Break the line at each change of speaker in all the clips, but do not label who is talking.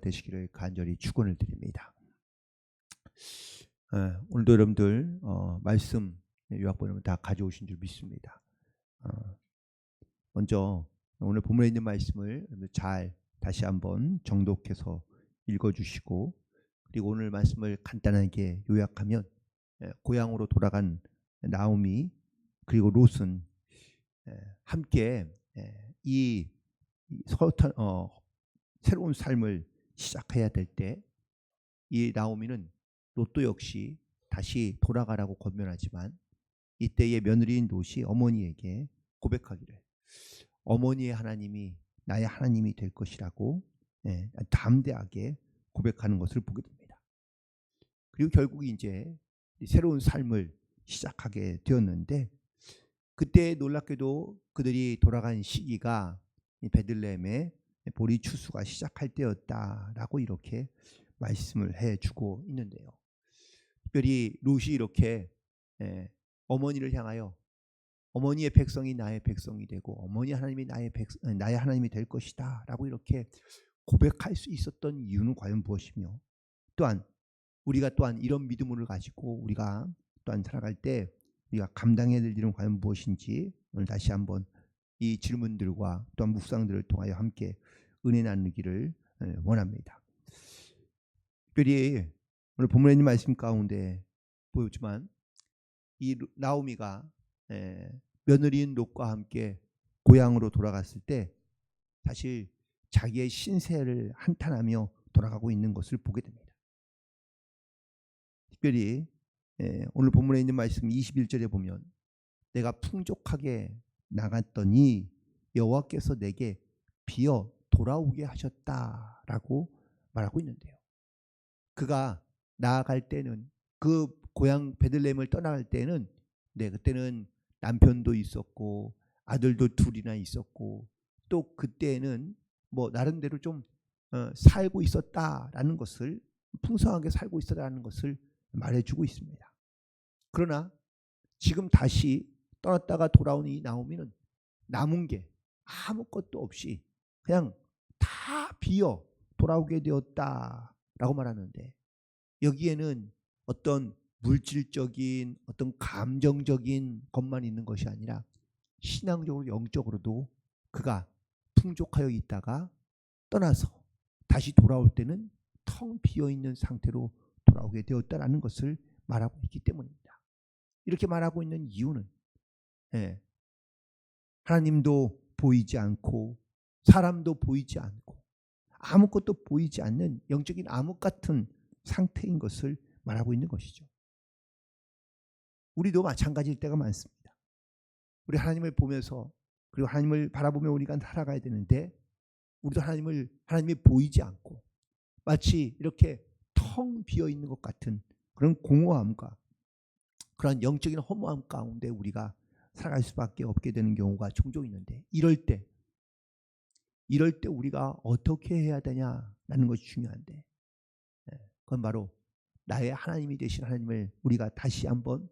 되시기를 간절히 축원을 드립니다. 오늘도 여러분들 말씀 요약본을 다 가져오신 줄 믿습니다. 먼저 오늘 본문에 있는 말씀을 잘 다시 한번 정독해서 읽어주시고, 그리고 오늘 말씀을 간단하게 요약하면 고향으로 돌아간 나오미 그리고 롯은 함께 이 새로운 삶을 시작해야 될 때 이 나오미는 롯도 역시 다시 돌아가라고 권면하지만, 이때의 며느리인 롯이 어머니에게 고백하기를 어머니의 하나님이 나의 하나님이 될 것이라고 담대하게 고백하는 것을 보게 됩니다. 그리고 결국 이제 새로운 삶을 시작하게 되었는데, 그때 놀랍게도 그들이 돌아간 시기가 베들레헴의 보리 추수가 시작할 때였다라고 이렇게 말씀을 해주고 있는데요. 특별히 롯이 이렇게 어머니를 향하여 어머니의 백성이 나의 백성이 되고 어머니 하나님이 나의 하나님이 될 것이다 라고 이렇게 고백할 수 있었던 이유는 과연 무엇이며, 또한 우리가 또한 이런 믿음을 가지고 우리가 또한 살아갈 때 우리가 감당해야 될 일은 과연 무엇인지, 오늘 다시 한번 이 질문들과 또한 묵상들을 통하여 함께 은혜 나누기를 원합니다. 특별히 오늘 본문에 있는 말씀 가운데 보였지만 이 나오미가 며느리인 롯과 함께 고향으로 돌아갔을 때 사실 자기의 신세를 한탄하며 돌아가고 있는 것을 보게 됩니다. 특별히 오늘 본문에 있는 말씀 21절에 보면 내가 풍족하게 나갔더니 여호와께서 내게 비어 돌아오게 하셨다라고 말하고 있는데요. 그가 나아갈 때는, 그 고향 베들레헴을 떠나갈 때는 그때는 남편도 있었고 아들도 둘이나 있었고, 또 그때는 뭐 나름대로 좀 살고 있었다라는 것을, 풍성하게 살고 있었다는 것을 말해주고 있습니다. 그러나 지금 다시 떠났다가 돌아온 이 나오미는 남은 게 아무것도 없이 그냥 다 비어 돌아오게 되었다라고 말하는데, 여기에는 어떤 물질적인 어떤 감정적인 것만 있는 것이 아니라 신앙적으로 영적으로도 그가 풍족하여 있다가 떠나서 다시 돌아올 때는 텅 비어있는 상태로 돌아오게 되었다라는 것을 말하고 있기 때문입니다. 이렇게 말하고 있는 이유는 하나님도 보이지 않고 사람도 보이지 않고 아무것도 보이지 않는 영적인 암흑 같은 상태인 것을 말하고 있는 것이죠. 우리도 마찬가지일 때가 많습니다. 우리 하나님을 보면서, 그리고 하나님을 바라보며 우리가 살아가야 되는데, 우리도 하나님이 보이지 않고 마치 이렇게 텅 비어 있는 것 같은 그런 공허함과 그런 영적인 허무함 가운데 우리가 살아갈 수밖에 없게 되는 경우가 종종 있는데, 이럴 때 우리가 어떻게 해야 되냐라는 것이 중요한데, 그건 바로 나의 하나님이 되신 하나님을 우리가 다시 한번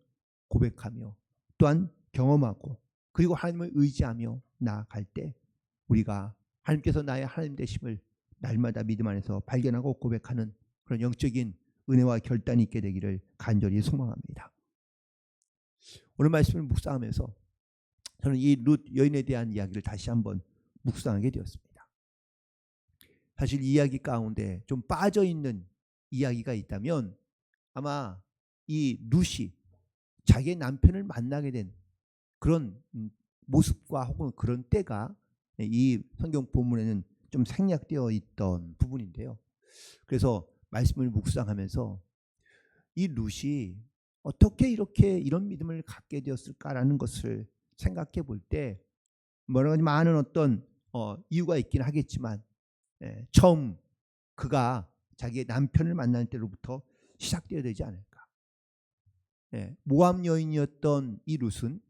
고백하며 또한 경험하고, 그리고 하나님을 의지하며 나아갈 때 우리가 하나님께서 나의 하나님 되심을 날마다 믿음 안에서 발견하고 고백하는 그런 영적인 은혜와 결단이 있게 되기를 간절히 소망합니다. 오늘 말씀을 묵상하면서 저는 이 룻 여인에 대한 이야기를 다시 한번 묵상하게 되었습니다. 사실 이 이야기 가운데 좀 빠져있는 이야기가 있다면 아마 이 룻이 자기의 남편을 만나게 된 그런 모습과 혹은 그런 때가 이 성경 본문에는 좀 생략되어 있던 부분인데요. 그래서 말씀을 묵상하면서 이 룻이 어떻게 이렇게 이런 믿음을 갖게 되었을까라는 것을 생각해 볼 때 여러 가지 많은 어떤 이유가 있긴 하겠지만, 처음 그가 자기의 남편을 만날 때로부터 시작되어야 되지 않을까. 모압 여인이었던 이 룻은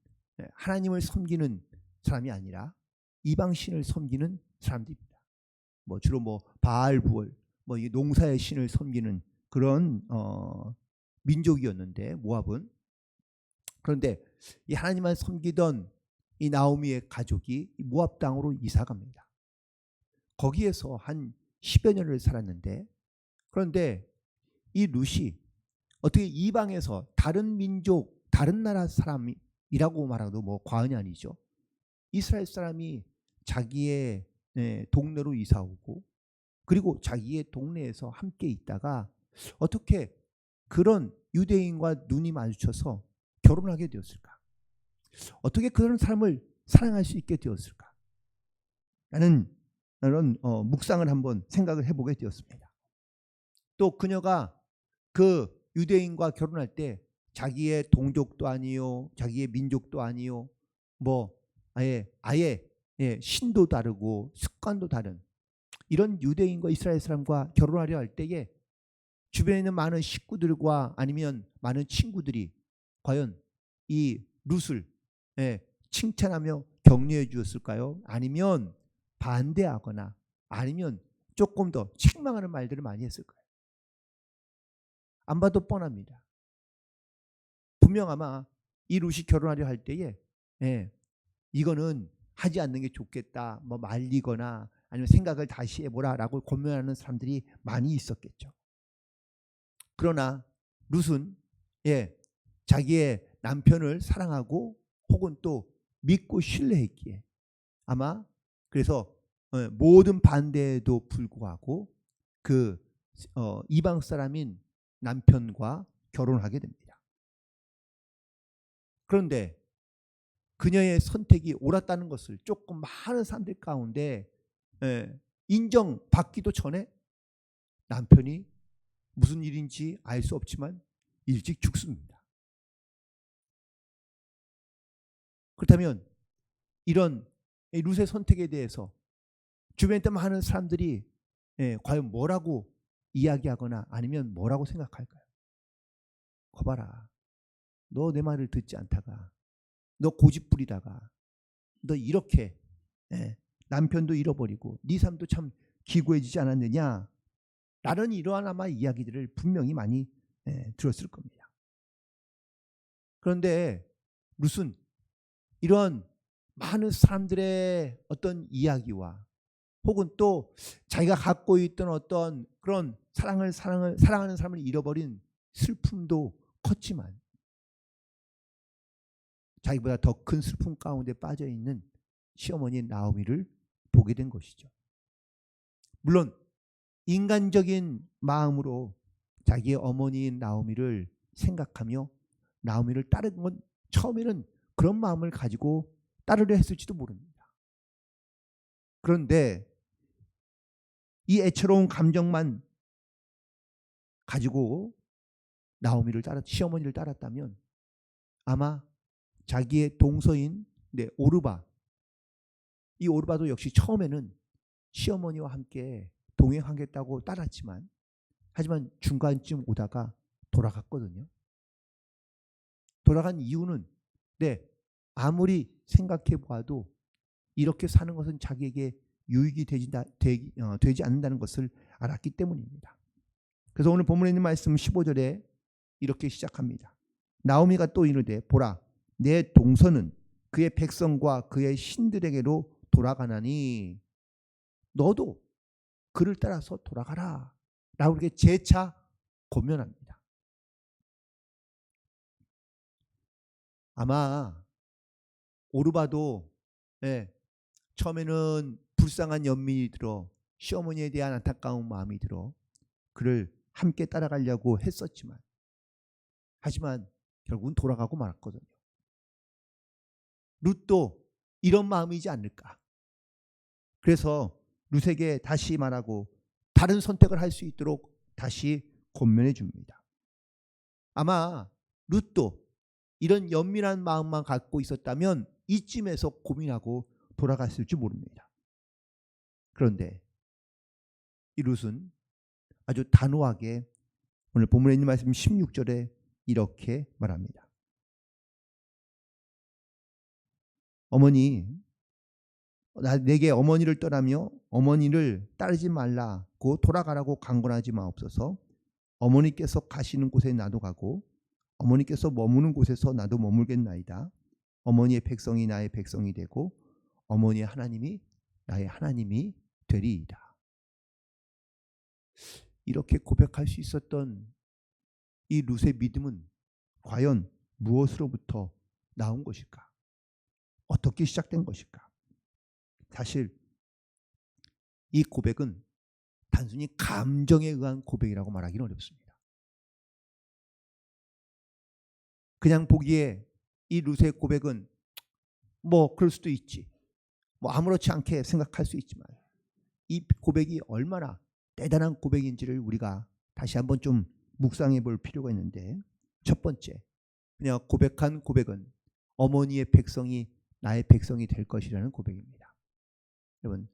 하나님을 섬기는 사람이 아니라 이방신을 섬기는 사람들입니다. 주로 바알 부월, 이 농사의 신을 섬기는 그런 민족이었는데 모압은. 그런데 이 하나님만 섬기던 이 나오미의 가족이 모압 땅으로 이사 갑니다. 거기에서 한 10여 년을 살았는데, 그런데 이 룻이 어떻게 이방에서 다른 민족, 다른 나라 사람이라고 말하도 뭐 과언이 아니죠. 이스라엘 사람이 자기의 동네로 이사 오고, 그리고 자기의 동네에서 함께 있다가 어떻게 그런 유대인과 눈이 마주쳐서 결혼하게 되었을까? 어떻게 그런 사람을 사랑할 수 있게 되었을까? 라는 그런 묵상을 한번 생각을 해보게 되었습니다. 또 그녀가 그 유대인과 결혼할 때 자기의 동족도 아니요, 자기의 민족도 아니요, 뭐 아예 신도 다르고 습관도 다른 이런 유대인과 이스라엘 사람과 결혼하려 할 때에 주변에 있는 많은 식구들과 아니면 많은 친구들이 과연 이 룻을 칭찬하며 격려해 주었을까요? 아니면 반대하거나 아니면 조금 더 책망하는 말들을 많이 했을까요? 안 봐도 뻔합니다. 분명 아마 이 룻이 결혼하려 할 때에 이거는 하지 않는 게 좋겠다, 뭐 말리거나 아니면 생각을 다시 해보라라고 권면하는 사람들이 많이 있었겠죠. 그러나 룻은 자기의 남편을 사랑하고 혹은 또 믿고 신뢰했기에 아마 그래서 모든 반대에도 불구하고 그 이방 사람인 남편과 결혼하게 됩니다. 그런데 그녀의 선택이 옳았다는 것을 조금 많은 사람들 가운데 인정받기도 전에 남편이 무슨 일인지 알 수 없지만 일찍 죽습니다. 그렇다면 이런 룻의 선택에 대해서 주변에 있던 많은 사람들이 과연 뭐라고 이야기하거나 아니면 뭐라고 생각할까요? 거봐라, 너 내 말을 듣지 않다가, 너 고집부리다가, 너 이렇게 남편도 잃어버리고 네 삶도 참 기구해지지 않았느냐, 라는 이러한 아마 이야기들을 분명히 많이 들었을 겁니다. 그런데 룻은 이런 많은 사람들의 어떤 이야기와 혹은 또 자기가 갖고 있던 어떤 그런 사랑하는 사람을 잃어버린 슬픔도 컸지만 자기보다 더 큰 슬픔 가운데 빠져 있는 시어머니 나오미를 보게 된 것이죠. 물론 인간적인 마음으로 자기의 어머니인 나오미를 생각하며 나오미를 따른 건 처음에는 그런 마음을 가지고 따르려 했을지도 모릅니다. 그런데 이 애처로운 감정만 가지고 시어머니를 따랐다면 아마 자기의 동서인 오르바, 이 오르바도 역시 처음에는 시어머니와 함께 동행하겠다고 따랐지만 하지만 중간쯤 오다가 돌아갔거든요. 돌아간 이유는 아무리 생각해 보아도 이렇게 사는 것은 자기에게 유익이 되지 않는다는 것을 알았기 때문입니다. 그래서 오늘 본문에 있는 말씀 15절에 이렇게 시작합니다. 나오미가 또 이르되 보라, 내 동서는 그의 백성과 그의 신들에게로 돌아가나니 너도 그를 따라서 돌아가라 라고 이렇게 재차 권면합니다. 아마 오르바도 처음에는 불쌍한 연민이 들어 시어머니에 대한 안타까운 마음이 들어 그를 함께 따라가려고 했었지만 하지만 결국은 돌아가고 말았거든요. 룻도 이런 마음이지 않을까. 그래서 룻에게 다시 말하고 다른 선택을 할 수 있도록 다시 권면해 줍니다. 아마 룻도 이런 연민한 마음만 갖고 있었다면 이쯤에서 고민하고 돌아갔을지 모릅니다. 그런데 이 룻은 아주 단호하게 오늘 본문에 있는 말씀 16절에 이렇게 말합니다. 어머니, 내게 어머니를 떠나며 어머니를 따르지 말라고 돌아가라고 강권하지 마옵소서. 어머니께서 가시는 곳에 나도 가고 어머니께서 머무는 곳에서 나도 머물겠나이다. 어머니의 백성이 나의 백성이 되고 어머니의 하나님이 나의 하나님이 되리이다. 이렇게 고백할 수 있었던 이 룻의 믿음은 과연 무엇으로부터 나온 것일까? 어떻게 시작된 것일까? 사실 이 고백은 단순히 감정에 의한 고백이라고 말하기는 어렵습니다. 그냥 보기에 이 룻의 고백은 뭐 그럴 수도 있지, 뭐 아무렇지 않게 생각할 수 있지만 이 고백이 얼마나 대단한 고백인지를 우리가 다시 한번 좀 묵상해 볼 필요가 있는데, 첫 번째, 그냥 고백한 고백은 어머니의 백성이 나의 백성이 될 것이라는 고백입니다. 여러분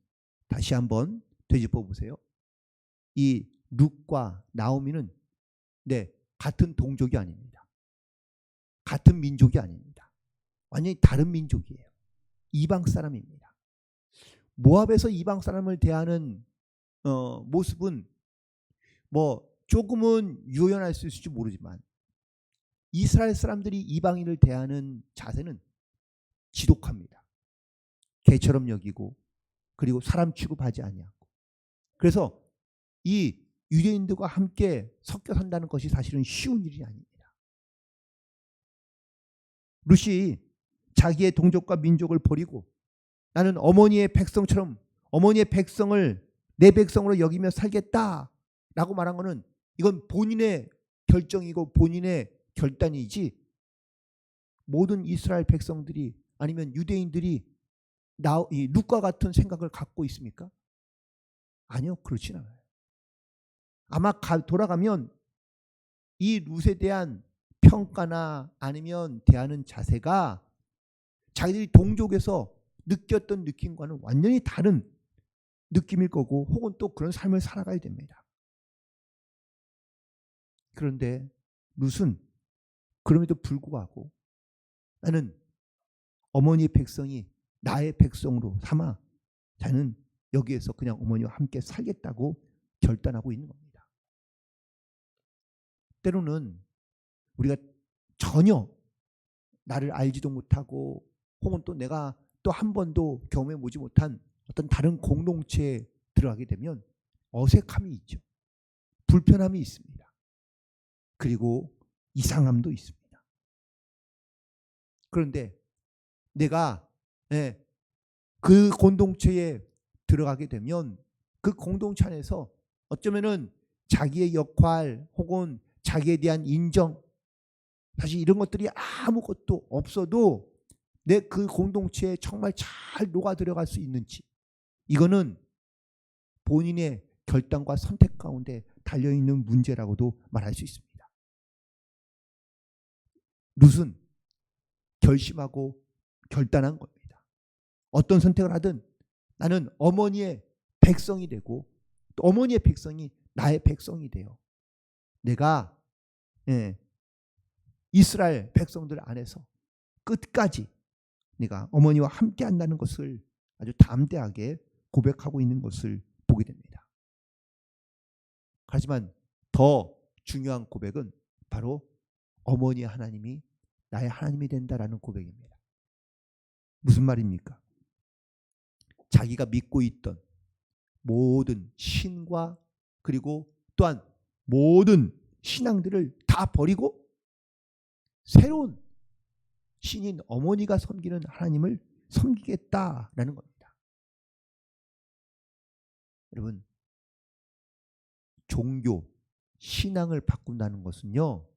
다시 한번 되짚어 보세요. 이 룻과 나오미는 같은 동족이 아닙니다. 같은 민족이 아닙니다. 완전히 다른 민족이에요. 이방 사람입니다. 모압에서 이방 사람을 대하는 모습은 뭐 조금은 유연할 수 있을지 모르지만 이스라엘 사람들이 이방인을 대하는 자세는 지독합니다. 개처럼 여기고 그리고 사람 취급하지 아니하고, 그래서 이 유대인들과 함께 섞여 산다는 것이 사실은 쉬운 일이 아닙니다. 룻이 자기의 동족과 민족을 버리고 나는 어머니의 백성처럼 어머니의 백성을 내 백성으로 여기며 살겠다라고 말한 것은 이건 본인의 결정이고 본인의 결단이지, 모든 이스라엘 백성들이 아니면 유대인들이 이 룻과 같은 생각을 갖고 있습니까? 아니요, 그렇진 않아요. 아마 돌아가면 이 룻에 대한 평가나 아니면 대하는 자세가 자기들이 동족에서 느꼈던 느낌과는 완전히 다른 느낌일 거고, 혹은 또 그런 삶을 살아가야 됩니다. 그런데 룻은 그럼에도 불구하고 나는 어머니의 백성이 나의 백성으로 삼아 자는 여기에서 그냥 어머니와 함께 살겠다고 결단하고 있는 겁니다. 때로는 우리가 전혀 나를 알지도 못하고 혹은 또 내가 또 한 번도 경험해 보지 못한 어떤 다른 공동체에 들어가게 되면 어색함이 있죠. 불편함이 있습니다. 그리고 이상함도 있습니다. 그런데 내가 그 공동체에 들어가게 되면 그 공동체 안에서 어쩌면은 자기의 역할 혹은 자기에 대한 인정, 사실 이런 것들이 아무것도 없어도 내 그 공동체에 정말 잘 녹아 들어갈 수 있는지, 이거는 본인의 결단과 선택 가운데 달려있는 문제라고도 말할 수 있습니다. 룻은 결심하고 결단한 겁니다. 어떤 선택을 하든 나는 어머니의 백성이 되고 또 어머니의 백성이 나의 백성이 돼요. 내가 이스라엘 백성들 안에서 끝까지 내가 어머니와 함께 한다는 것을 아주 담대하게 고백하고 있는 것을 보게 됩니다. 하지만 더 중요한 고백은 바로 어머니의 하나님이 나의 하나님이 된다라는 고백입니다. 무슨 말입니까? 자기가 믿고 있던 모든 신과 그리고 또한 모든 신앙들을 다 버리고 새로운 신인 어머니가 섬기는 하나님을 섬기겠다라는 겁니다. 여러분, 종교, 신앙을 바꾼다는 것은요,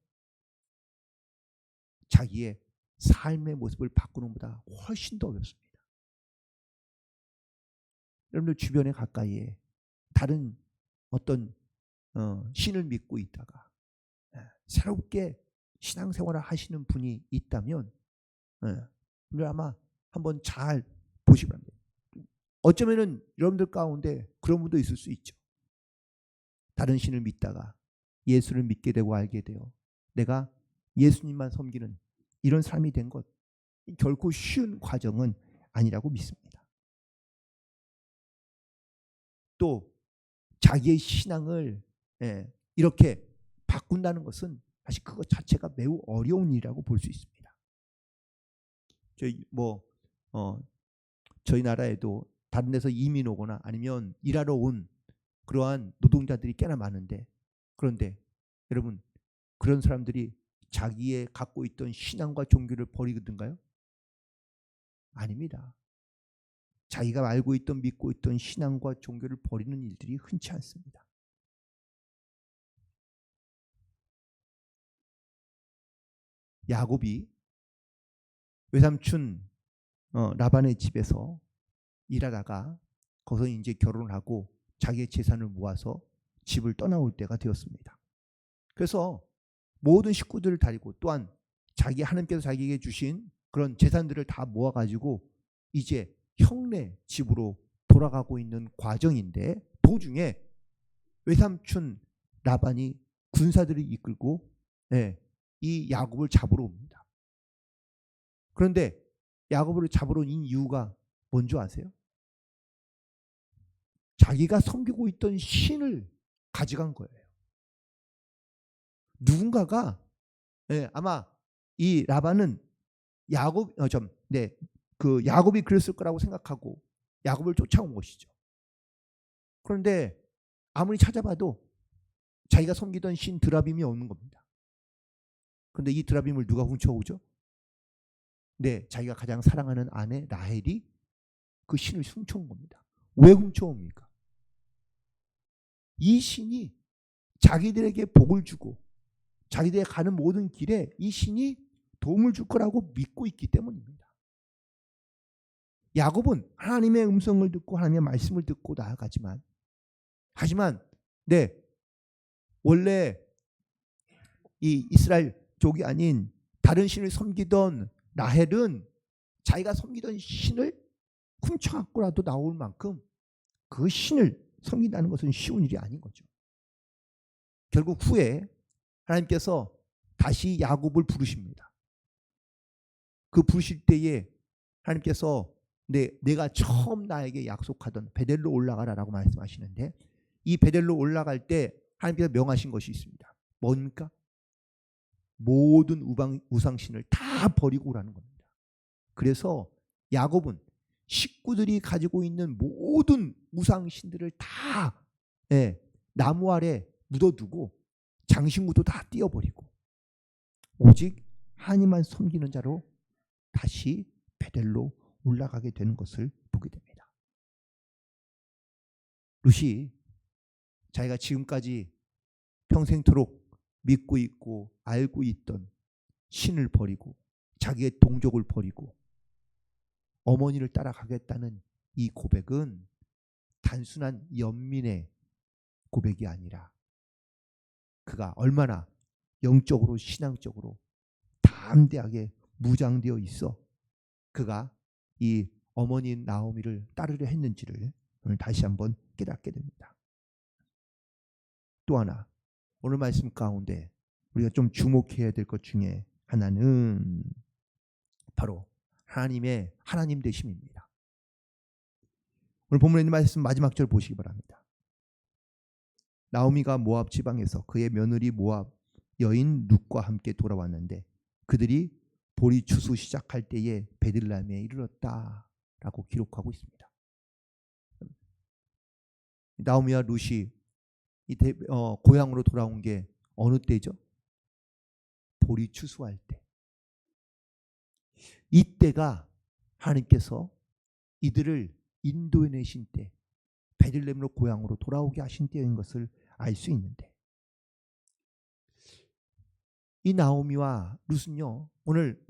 자기의 삶의 모습을 바꾸는 것보다 훨씬 더 어렵습니다. 여러분들 주변에 가까이에 다른 어떤 신을 믿고 있다가 새롭게 신앙생활을 하시는 분이 있다면 여러분들 아마 한번 잘 보시기 바랍니다. 어쩌면은 여러분들 가운데 그런 분도 있을 수 있죠. 다른 신을 믿다가 예수를 믿게 되고 알게 되어 내가 예수님만 섬기는 이런 삶이 된 것, 결코 쉬운 과정은 아니라고 믿습니다. 또 자기의 신앙을 이렇게 바꾼다는 것은 사실 그것 자체가 매우 어려운 일이라고 볼 수 있습니다. 저희 나라에도 다른 데서 이민 오거나 아니면 일하러 온 그러한 노동자들이 꽤나 많은데, 그런데 여러분, 그런 사람들이 자기의 갖고 있던 신앙과 종교를 버리거든가요? 아닙니다. 자기가 알고 있던 믿고 있던 신앙과 종교를 버리는 일들이 흔치 않습니다. 야곱이 외삼촌 라반의 집에서 일하다가 거기서 이제 결혼하고 자기의 재산을 모아서 집을 떠나올 때가 되었습니다. 그래서 모든 식구들을 데리고 또한 하나님께서 자기에게 주신 그런 재산들을 다 모아가지고 이제 형네 집으로 돌아가고 있는 과정인데, 도중에 외삼촌 라반이 군사들을 이끌고 이 야곱을 잡으러 옵니다. 그런데 야곱을 잡으러 온 이유가 뭔지 아세요? 자기가 섬기고 있던 신을 가져간 거예요. 누군가가 아마 이 라반은 야곱이 그랬을 거라고 생각하고 야곱을 쫓아온 것이죠. 그런데 아무리 찾아봐도 자기가 섬기던 신 드라빔이 없는 겁니다. 그런데 이 드라빔을 누가 훔쳐오죠? 자기가 가장 사랑하는 아내 라헬이 그 신을 훔쳐온 겁니다. 왜 훔쳐옵니까? 이 신이 자기들에게 복을 주고 자기들이 가는 모든 길에 이 신이 도움을 줄 거라고 믿고 있기 때문입니다. 야곱은 하나님의 음성을 듣고 하나님의 말씀을 듣고 나아가지만, 하지만 원래 이 이스라엘족이 아닌 다른 신을 섬기던 라헬은 자기가 섬기던 신을 훔쳐갖고라도 나올 만큼 그 신을 섬긴다는 것은 쉬운 일이 아닌 거죠. 결국 후에 하나님께서 다시 야곱을 부르십니다. 그 부르실 때에 하나님께서 내가 처음 나에게 약속하던 베델로 올라가라라고 말씀하시는데, 이 베델로 올라갈 때 하나님께서 명하신 것이 있습니다. 뭔가? 모든 우상신을 다 버리고 오라는 겁니다. 그래서 야곱은 식구들이 가지고 있는 모든 우상신들을 다 나무 아래 묻어두고 장신구도 다 띄어버리고 오직 하나님만 섬기는 자로 다시 베델로 올라가게 되는 것을 보게 됩니다. 룻이 자기가 지금까지 평생토록 믿고 있고 알고 있던 신을 버리고 자기의 동족을 버리고 어머니를 따라가겠다는 이 고백은 단순한 연민의 고백이 아니라 그가 얼마나 영적으로 신앙적으로 담대하게 무장되어 있어 그가 이 어머니 나오미를 따르려 했는지를 오늘 다시 한번 깨닫게 됩니다. 또 하나, 오늘 말씀 가운데 우리가 좀 주목해야 될 것 중에 하나는 바로 하나님 되심입니다. 오늘 본문에 있는 말씀 마지막 절 보시기 바랍니다. 나오미가 모압 지방에서 그의 며느리 모압 여인 룻과 함께 돌아왔는데 그들이 보리 추수 시작할 때에 베들레헴에 이르렀다라고 기록하고 있습니다. 나오미와 룻이 고향으로 돌아온 게 어느 때죠? 보리 추수할 때. 이때가 하나님께서 이들을 인도해내신 때, 베들레헴으로 고향으로 돌아오게 하신 때인 것을 알 수 있는데, 이 나오미와 룻은요, 오늘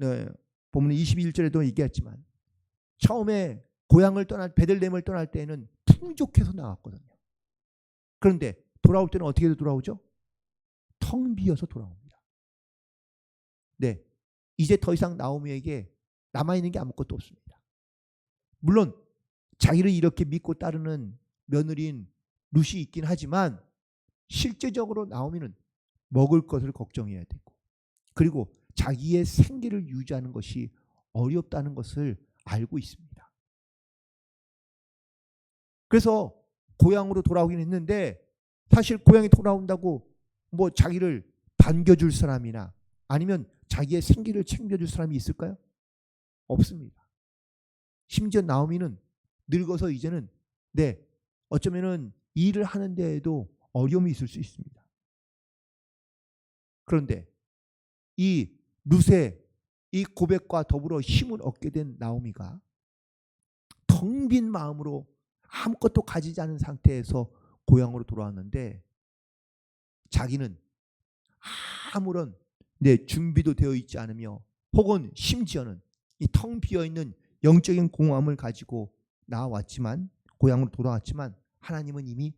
본문 21절에도 얘기했지만 처음에 고향을 베들레헴을 떠날 때에는 풍족해서 나왔거든요. 그런데 돌아올 때는 어떻게 돌아오죠? 텅 비어서 돌아옵니다. 이제 더 이상 나오미에게 남아있는 게 아무것도 없습니다. 물론 자기를 이렇게 믿고 따르는 며느리인 룻이 있긴 하지만 실제적으로 나오미는 먹을 것을 걱정해야 되고 그리고 자기의 생계를 유지하는 것이 어렵다는 것을 알고 있습니다. 그래서 고향으로 돌아오긴 했는데 사실 고향에 돌아온다고 뭐 자기를 반겨줄 사람이나 아니면 자기의 생계를 챙겨줄 사람이 있을까요? 없습니다. 심지어 나오미는 늙어서 이제는 어쩌면은 일을 하는 데에도 어려움이 있을 수 있습니다. 그런데 이 룻의 이 고백과 더불어 힘을 얻게 된 나오미가 텅 빈 마음으로 아무것도 가지지 않은 상태에서 고향으로 돌아왔는데 자기는 아무런 준비도 되어 있지 않으며 혹은 심지어는 이 텅 비어있는 영적인 공허함을 가지고 나왔지만 고향으로 돌아왔지만 하나님은 이미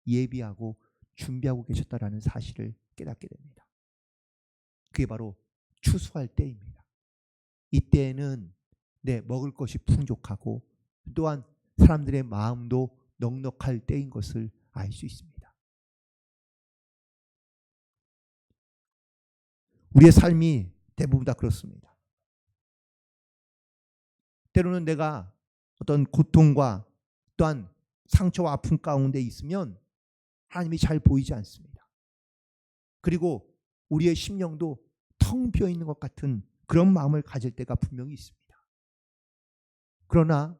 예비하고 준비하고 계셨다라는 사실을 깨닫게 됩니다. 그게 바로 추수할 때입니다. 이때에는 먹을 것이 풍족하고 또한 사람들의 마음도 넉넉할 때인 것을 알 수 있습니다. 우리의 삶이 대부분 다 그렇습니다. 때로는 내가 어떤 고통과 또한 상처와 아픔 가운데 있으면 하나님이 잘 보이지 않습니다. 그리고 우리의 심령도 텅 비어 있는 것 같은 그런 마음을 가질 때가 분명히 있습니다. 그러나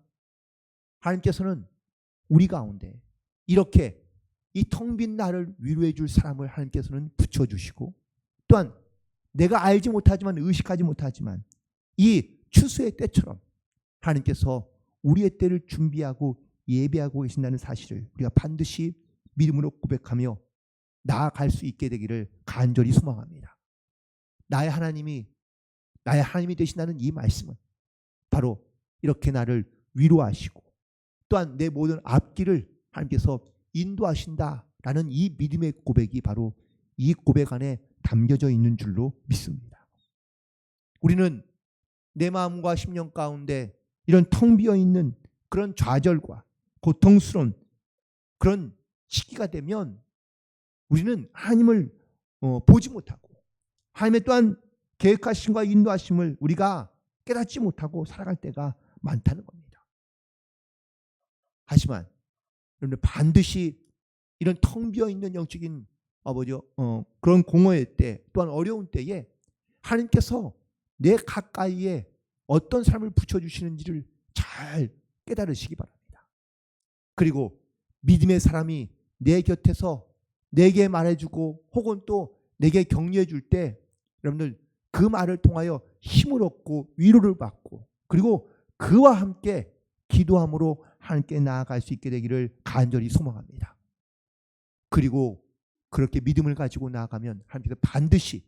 하나님께서는 우리 가운데 이렇게 이 텅 빈 나를 위로해 줄 사람을 하나님께서는 붙여주시고 또한 내가 알지 못하지만 의식하지 못하지만 이 추수의 때처럼 하나님께서 우리의 때를 준비하고 예배하고 계신다는 사실을 우리가 반드시 믿음으로 고백하며 나아갈 수 있게 되기를 간절히 소망합니다. 나의 하나님이 되신다는 이 말씀은 바로 이렇게 나를 위로하시고 또한 내 모든 앞길을 하나님께서 인도하신다라는 이 믿음의 고백이 바로 이 고백 안에 담겨져 있는 줄로 믿습니다. 우리는 내 마음과 심령 가운데 이런 텅 비어 있는 그런 좌절과 고통스러운 그런 시기가 되면 우리는 하나님을 보지 못하고 하나님의 또한 계획하심과 인도하심을 우리가 깨닫지 못하고 살아갈 때가 많다는 겁니다. 하지만 여러분 반드시 이런 텅 비어 있는 영적인 그런 공허의 때 또한 어려운 때에 하나님께서 내 가까이에 어떤 사람을 붙여주시는지를 잘 깨달으시기 바랍니다. 그리고 믿음의 사람이 내 곁에서 내게 말해주고 혹은 또 내게 격려해 줄 때 여러분들 그 말을 통하여 힘을 얻고 위로를 받고 그리고 그와 함께 기도함으로 하나님께 나아갈 수 있게 되기를 간절히 소망합니다. 그리고 그렇게 믿음을 가지고 나아가면 하나님께서 반드시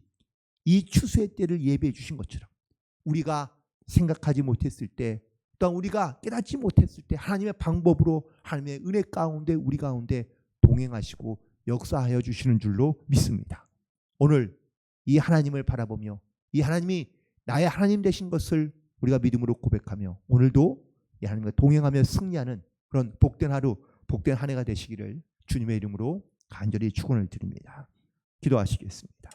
이 추수의 때를 예비해 주신 것처럼 우리가 생각하지 못했을 때 또한 우리가 깨닫지 못했을 때 하나님의 방법으로 하나님의 은혜 가운데 우리 가운데 동행하시고 역사하여 주시는 줄로 믿습니다. 오늘 이 하나님을 바라보며 이 하나님이 나의 하나님 되신 것을 우리가 믿음으로 고백하며 오늘도 이 하나님과 동행하며 승리하는 그런 복된 하루 복된 한 해가 되시기를 주님의 이름으로 간절히 축원을 드립니다. 기도하시겠습니다.